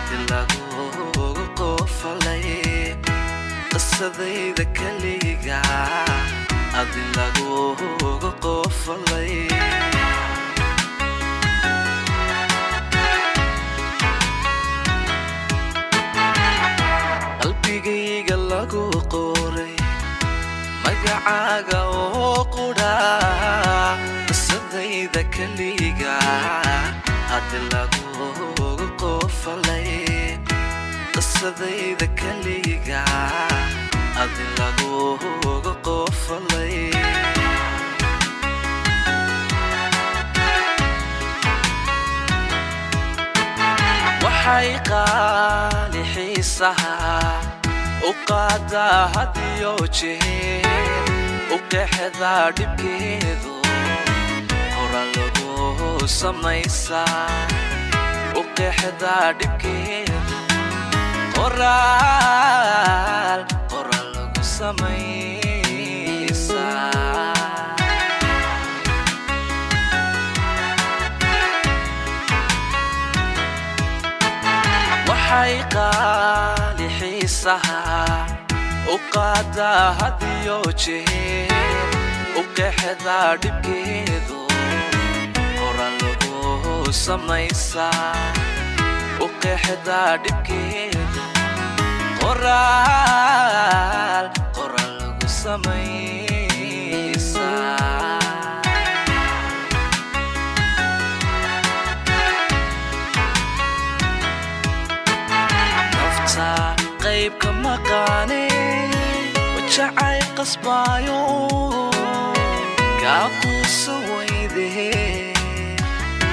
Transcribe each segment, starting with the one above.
lagugu qofalay qisadayda kaliga adi lagugu qofalay qalbigayga lagu qoray magacaaga oo qudha qisadayda kaliga adi lagugu qofalay qisadayda kaliga adi lagugu qofalay waxay qaali xiisaha uqaada hadiyo jeer uqeexda dhibkeedu qora lagu samaysaa uqeexda dhibkeedu qoraal lagu samaysaa waxay qaali xiisaha uqaada hadiyo jeer uqeexda dhibkeedu qora lagu samaysaa uqeexda dhibkeedu qoraal lagu samaysaa qayb ka maqaane wajacay qasbaayo kaa quusa weyde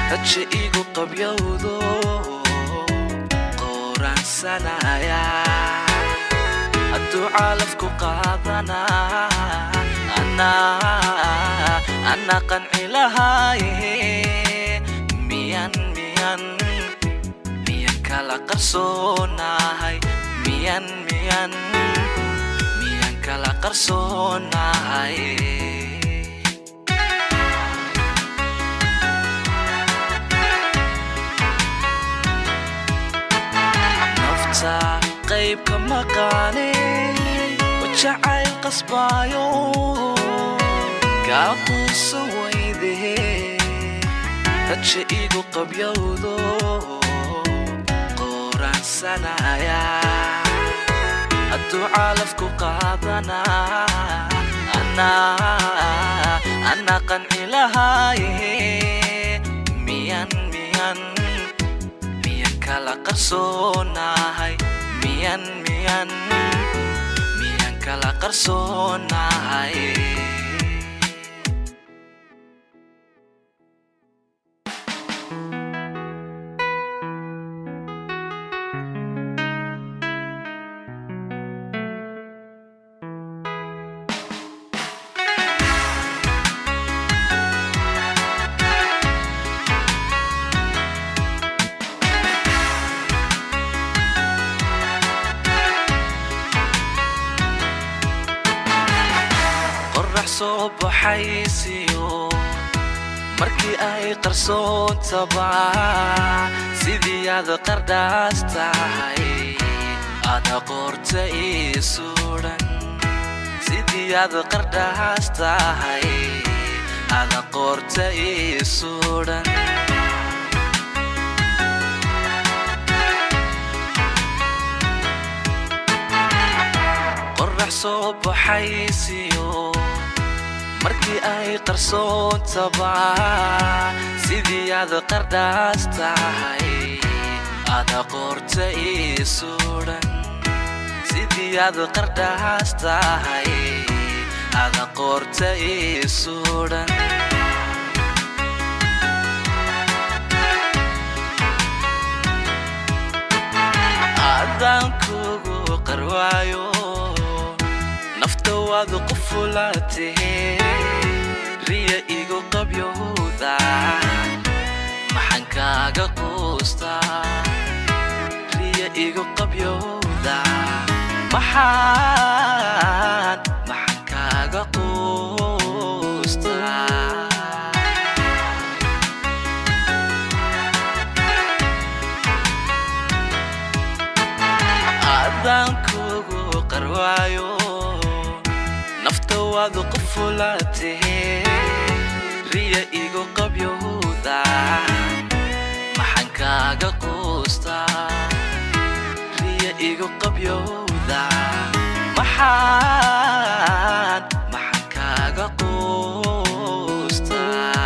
haje igu qabyowdo qoraansanaya hadduu calafku qaadana ana qanci lahaaye miyan kala qarsoonahay miyan kala qarsoonahay nafta qayb ka maqaane wajacay qasbaayo kaa quusa weyde haje igu qabyowdo sanaya hadduu calafku qaadana ana qanci lahaaye miyan kala qarsoonahay miyan kala qarsoonahay soo baxaysiyo markii ay qarsoontaba sidii aad qardhaas tahay aada qoorta ii suudhan sidii aad qardhaas tahay aada qoorta ii suudhan qorax soo baxaysiyo markii ay qarsoontaba sidii aad qardhaas tahay aada qoorta ii suudhan sidii aad qardhaas tahay aada qoorta ii suudhan aadaan kugu qarwaayo nafta waad qufulaatee riya igu qabyowda maxaan kaaga quustaa riya igu qabyowda maxaan kaaga quustaa adaan kugu qarwaayo nafta waad qufulaatee riya igu qabyowda maxaan kaaga quustaa riya igu qabyowda maxaan kaaga quustaa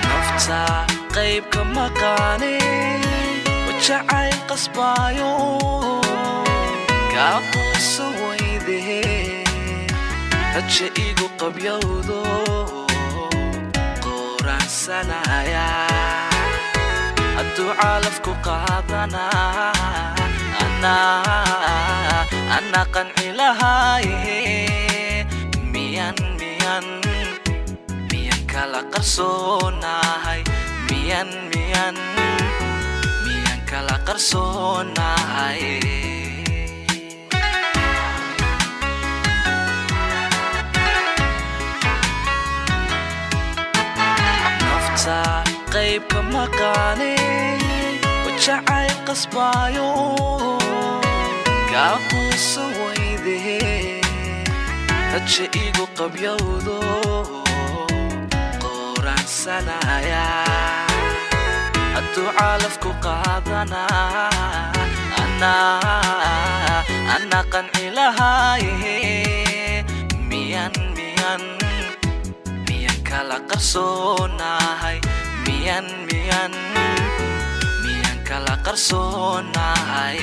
nafta qaybka maqaane wajacayl qasbaayo kaa quusan weydee raja igu qabyowdo qoraansanaya hadduu calafku qaadanaa anaa qanci lahaaye miyan kala qarsoonahay miyan kala qarsoonahay nafta qaybka maqaane wajacayl qasbaayo kaa quusan weydee raja igu qabyowdo qoraansanaya hadduu calafku qaadanaa anaa qanci lahaaye miyan kala qarsoonahay miyan kala qarsoonahay